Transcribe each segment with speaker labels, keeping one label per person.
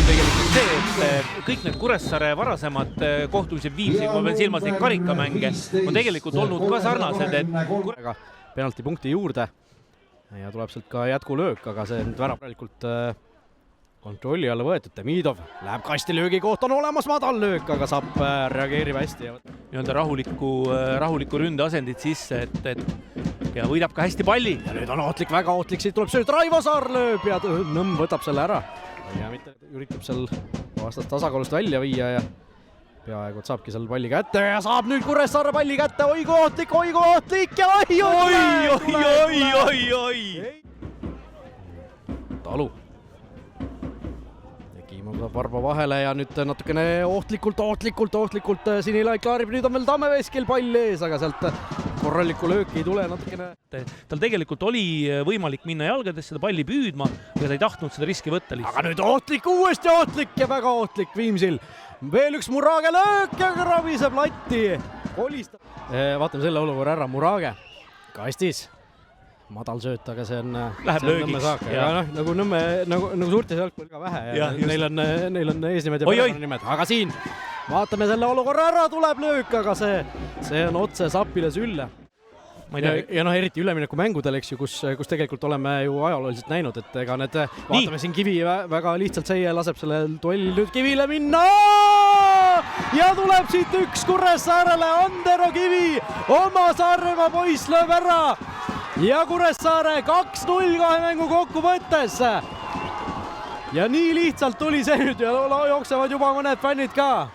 Speaker 1: tegelikult see, et kõik need Kuressaare varasemad kohtumised Viimsiga, ma pean silmas neid karikamänge, on tegelikult olnud ka sarnased, et
Speaker 2: penaltipunkti juurde ja tuleb sealt ka jätkulöök, aga see nüüd väravelikult kontrolli alla võetud. Demidov läheb kastilöögi koht, on olemas madal löök, aga saab reageerib hästi.
Speaker 1: Nii-öelda rahuliku ründe asendid sisse, ja võidab ka hästi palli.
Speaker 2: Ja nüüd on ootlik, väga ootlik, siit tuleb sööt, Raivo Saar lööb ja Nõmm võtab selle ära. Ja mitte üritab seal vastast tasakaalust välja viia ja peaaegu saabki seal palli kätte ja saab nüüd Kuressaare palli kätte, oi kui ootlik ja oi! Talu. Tuleb Varbo vahele ja nüüd natukene ootlikult Sinilaid klaarib, nüüd on veel Tammeveskil pall ees, aga sealt korralikku lööki ei tule natukene.
Speaker 1: Tal tegelikult oli võimalik minna jalgadesse seda palli püüdma, aga ta ei tahtnud seda riski võtta lihtsalt.
Speaker 2: Aga nüüd uuesti ootlik ja väga ootlik Viimsil. Veel üks Murage löök ja rabiseb latti. Vaatame selle olukorra ära, Murage kastis. Madal sööt, aga see on
Speaker 1: löögiks.
Speaker 2: Nagu Nõmme, nagu suurtes jalgpalli ka vähe ja neil on eesnimed ja perekonnanimed. Aga siin vaatame selle olukorra ära, tuleb löök, aga see on otse Sapile sülle. Ja eriti ülemineku mängudel, eks ju, kus tegelikult oleme ju ajalooliselt näinud, et ega need vaatame siin Kivi väga lihtsalt see laseb selle duellil nüüd Kivile minna ja tuleb siit üks Kuressaarele, Andero Kivi, oma Saaremaa poiss lööb ära ja Kuressaare 2-0 kahe mängu kokku võttes. Ja nii lihtsalt tuli see nüüd ja jooksevad juba mõned fännid ka.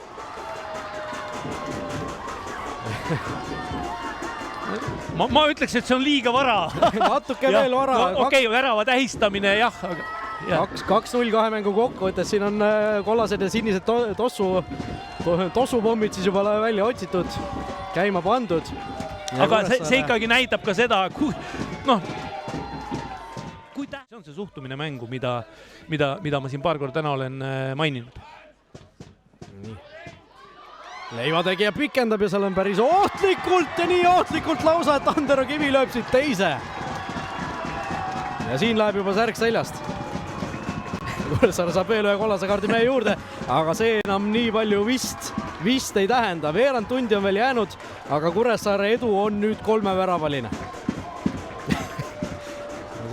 Speaker 1: Ma ütleks, et see on liiga vara.
Speaker 2: Natuke veel vara.
Speaker 1: Okei, värava tähistamine, jah.
Speaker 2: 2-0 kahe mängu kokku võttes, siin on kollased ja sinised tossupommid siis juba välja otsitud, käima pandud.
Speaker 1: Aga see ikkagi näitab ka seda, kui see on see suhtumine mängu, mida ma siin paar korda täna olen maininud.
Speaker 2: Leivategija pikendab ja seal on päris ootlikult ja nii ootlikult lausa, et Andero Kivi lööb siit teise. Ja siin läheb juba särk seljast. Kuressaare saab veel ühe kollase kaardi mehe juurde, aga see enam nii palju vist ei tähenda. Veerand tundi on veel jäänud, aga Kuressaare edu on nüüd 3 väravaline.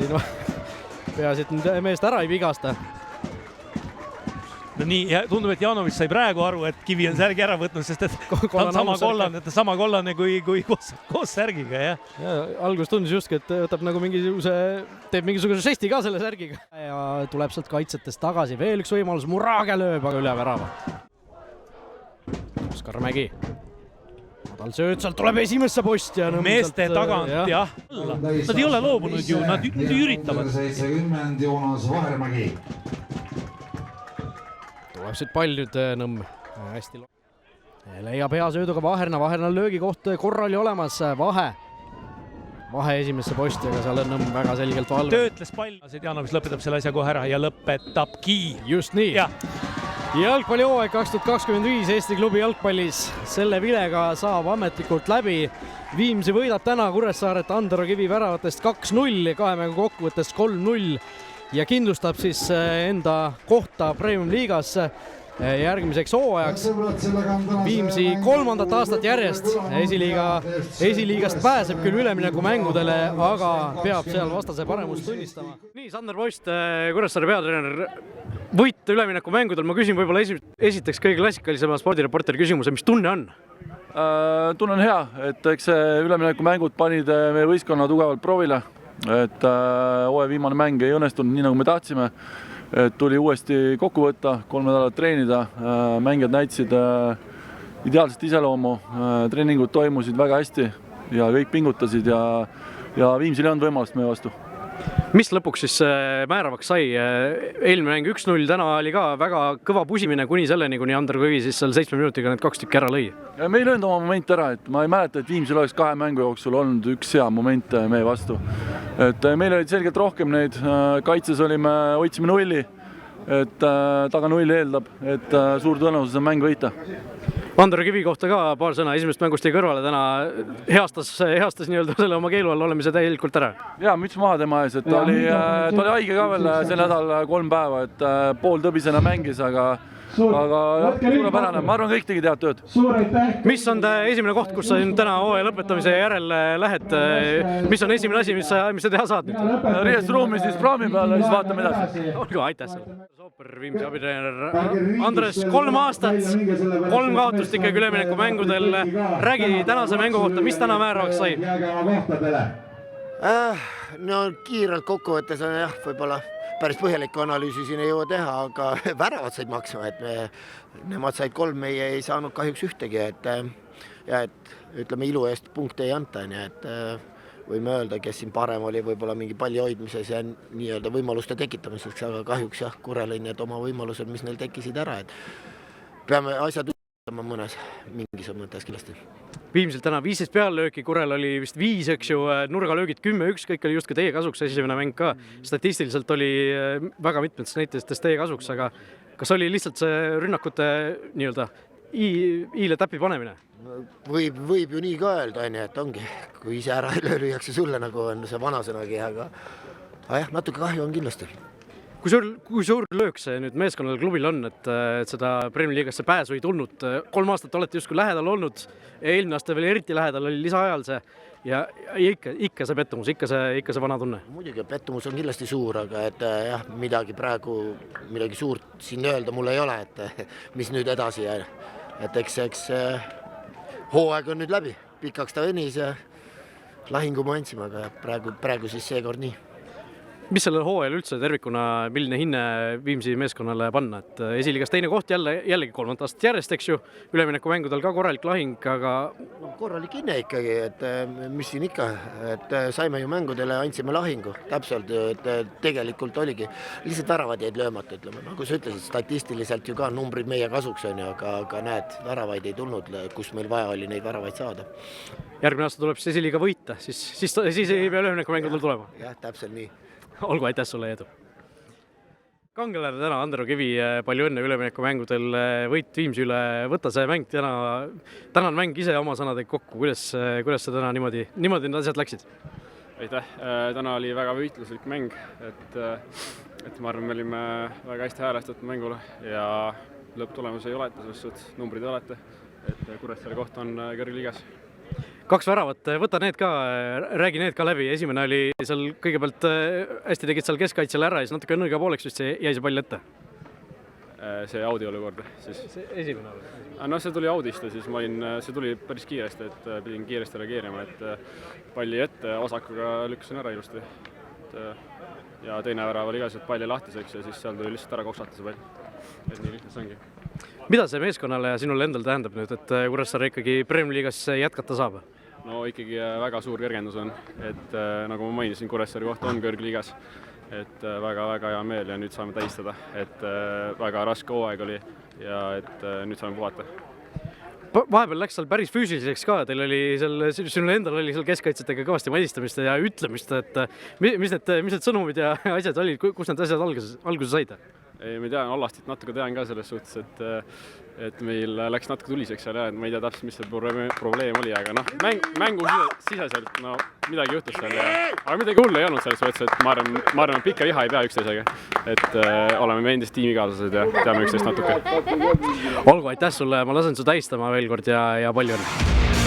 Speaker 2: Siin peaasi, et nüüd meest ära ei vigasta.
Speaker 1: No nii, ja tundub, et Janovic sai praegu aru, et Kivi on särgi ära võtnud, sest et ta on sama kollane kui koos särgiga, jah.
Speaker 2: Ja algus tundus justki, et võtab nagu teeb mingisuguse žesti ka selle särgiga. Ja tuleb sealt kaitsetest tagasi. Veel üks võimalus, Murage lööb, aga üle värava. Oskar Mägi. Madal sööt, sealt tuleb esimesse posti.
Speaker 1: Meeste tagant, jah. Nad ei ole loobunud ju, nad üritavad.
Speaker 3: 70 Joonas Vahermägi.
Speaker 2: Tuleb siit pall nüüd Nõmm. Hästi leiab hea sööduga Vaherna löögikoht korral ja olemas. Vahe esimesse posti, aga seal on Nõmm väga selgelt valve.
Speaker 1: Töötles pall. Janovic lõpetab selle asja kohe ära ja lõpetabki.
Speaker 2: Just nii. Jalgpallihooaeg 2025 Eesti klubi jalgpallis. Selle vilega saab ametlikult läbi. Viimsi võidab täna Kuressaaret Andero Kivi väravatest 2-0 ja kahe mängu kokkuvõttes 3-0 ja kindlustab siis enda kohta Premium liigas järgmiseks hooajaks. Viimsi 3. aastat järjest esiliigast pääseb küll ülemineku mängudele, aga peab seal vastase paremust tunnistama. Nii, Sander Post, Kuressaare peatreener, võit ülemineku mängudel. Ma küsin võib-olla esiteks kõige klassikalisema spordireporteri küsimuse, mis tunne on?
Speaker 4: Tunne on hea, et eks ülemineku mängud panid meie võistkonna tugevalt proovile, et hooaja viimane mäng ei õnnestunud nii, nagu me tahtsime. Tuli uuesti kokku võtta, 3 nädalat treenida, mängijad näitasid ideaalset iseloomu, treeningud toimusid väga hästi ja kõik pingutasid ja Viimsil ei olnud võimalust meie vastu.
Speaker 2: Mis lõpuks siis määravaks sai? Eelmine mäng 1-0, täna oli ka väga kõva pusimine kuni selleni, kuni Andero Kivi siis seal 7 minutiga need 2 tükki ära lõi.
Speaker 4: Me ei löönud oma moment ära, et ma ei mäleta, et Viimsil oleks 2 mängu jooksul olnud üks hea moment meie vastu. Et meil olid selgelt rohkem neid, kaitses hoidsime nulli, et taga nulli eeldab, et suur tõenäosus on mäng võita.
Speaker 2: Andero Kivi kohta ka paar sõna, esimest mängust jäi kõrvale täna, heastas nii-öelda selle oma keelu all olemise täielikult ära.
Speaker 4: Ja müts maha tema ees, et ta oli haige ka veel see nädal 3 päeva, et pooltõbisena mängis, aga suurepärane, ma arvan, kõik tegid head tööd.
Speaker 2: Mis on esimene koht, kus sa täna hooaja lõpetamise järel lähed? Mis on esimene asi, mis sa teha saad nüüd?
Speaker 4: Riiesturuumi siis praami peale, siis vaatame edasi.
Speaker 2: Olgu, aitäh sulle. Sooper Viimsi abitreener Andres, 3 aastat, 3 kaotust ikkagi ülemineku mängudel. Räägi tänase mängu kohta, mis täna määravaks sai?
Speaker 5: No kiirelt kokkuvõttes on jah, võib-olla päris põhjaliku analüüsi siin ei jõua teha, aga väravad said maksma, et nemad said 3, meie ei saanud kahjuks ühtegi, et ütleme ilu eest punkte ei anta, nii et võime öelda, kes siin parem oli võib-olla mingi palli hoidmises ja nii-öelda võimaluste tekitamiseks, aga kahjuks jah, Kure lõi need oma võimalused, mis neil tekkisid ära, et peame asjad ütlema mõnes mingis mõttes kindlasti.
Speaker 2: Viimselt täna 15 peallööki, Kurel oli vist 5, eks ju, nurgalöögid 10-1, kõik oli just ka teie kasuks, esimene mäng ka. Statistiliselt oli väga mitmetes näitestest teie kasuks, aga kas oli lihtsalt see rünnakute nii-öelda iile täpi panemine?
Speaker 5: Võib ju nii ka öelda, et ongi, kui ise ära lüüakse sulle, nagu on see vanasõnagi, aga jah, natuke kahju on kindlasti.
Speaker 2: Kui suur löök see nüüd meeskonnal klubil on, et seda Premier League'sse pääsu ei tulnud? 3 aastat olete justkui lähedal olnud, eelmine aasta veel eriti lähedal oli lisaajal see ja ikka see pettumus, ikka see vana tunne.
Speaker 5: Muidugi pettumus on kindlasti suur, aga et jah, midagi suurt siin öelda mul ei ole, et mis nüüd edasi ja et eks hooaeg on nüüd läbi, pikaks ta venis ja lahingu me andsime, aga praegu siis seekord nii.
Speaker 2: Mis sellel hooajal üldse tervikuna, milline hinne Viimsi meeskonnale panna? Et esiliigas teine koht jällegi 3 aastat järjest, eks ju, ülemineku mängudel ka korralik lahing, aga...
Speaker 5: Korralik hinne ikkagi, et mis siin ikka, et saime ju mängudele, andsime lahingu, täpselt, et tegelikult oligi, lihtsalt väravad jäid löömata, ütleme, nagu sa ütlesid, statistiliselt ju ka numbrid meie kasuks on ju, aga näed, väravaid ei tulnud, kus meil vaja oli neid väravaid saada.
Speaker 2: Järgmine aasta tuleb siis esiliiga võita, siis ei pea ülemineku mängudel tulema.
Speaker 5: Jah, täpselt nii.
Speaker 2: Olgu, aitäh sulle, Eedu. Kangelane täna, Andero Kivi, palju õnne ülemineku mängudel, võit Viimsi üle, võta see mäng tänan mäng ise oma sõnadega kokku, kuidas see täna niimoodi need asjad läksid?
Speaker 6: Aitäh, täna oli väga võitluslik mäng, et ma arvan, me olime väga hästi häälestatud mängule ja lõpptulemus ei oleta, selles suhtes numbrid ei oleta, et Kuressaare koht on kõrgliigas.
Speaker 2: 2 väravat, võta need ka, räägi need ka läbi, esimene oli seal kõigepealt hästi tegid seal keskkaitsele ära ja siis natuke õnnega pooleks vist jäi see pall ette.
Speaker 6: See Audi olukord siis?
Speaker 2: See esimene oli?
Speaker 6: No see tuli Audist ja siis see tuli päris kiiresti, et pidin kiiresti reageerima, et palli ette osakuga lükkasin ära ilusti. Ja teine värav oli ka see palli lahtiseks ja siis seal tuli lihtsalt ära koksata see pall. Et nii lihtne see ongi.
Speaker 2: Mida see meeskonnale ja sinule endal tähendab nüüd, et Kuressaare ikkagi Premier League'is jätkata saab?
Speaker 6: No ikkagi väga suur kergendus on, et nagu ma mainisin, Kuressaare koht on kõrgliigas, et väga-väga hea meel ja nüüd saame tähistada, et väga raske hooaeg oli ja et nüüd saame puhata.
Speaker 2: Vahepeal läks seal päris füüsiliseks ka, teil oli sinul endal oli seal keskkaitsetega kõvasti madistamist ja ütlemist, et mis need sõnumid ja asjad olid, kus need asjad alguse said?
Speaker 6: Ei, ma tean, Allastit natuke tean ka selles suhtes, et meil läks natuke tuliseks seal ja ma ei tea täpselt, mis see probleem oli, aga mängu siseselt midagi juhtus seal, aga midagi hullu ei olnud selles suhtes, et ma arvan, et pikka viha ei pea üksteisega, et oleme me endist tiimikaaslased ja teame üksteist natuke.
Speaker 2: Olgu, aitäh sulle, ma lasen su tähistama veel kord ja palju õnne.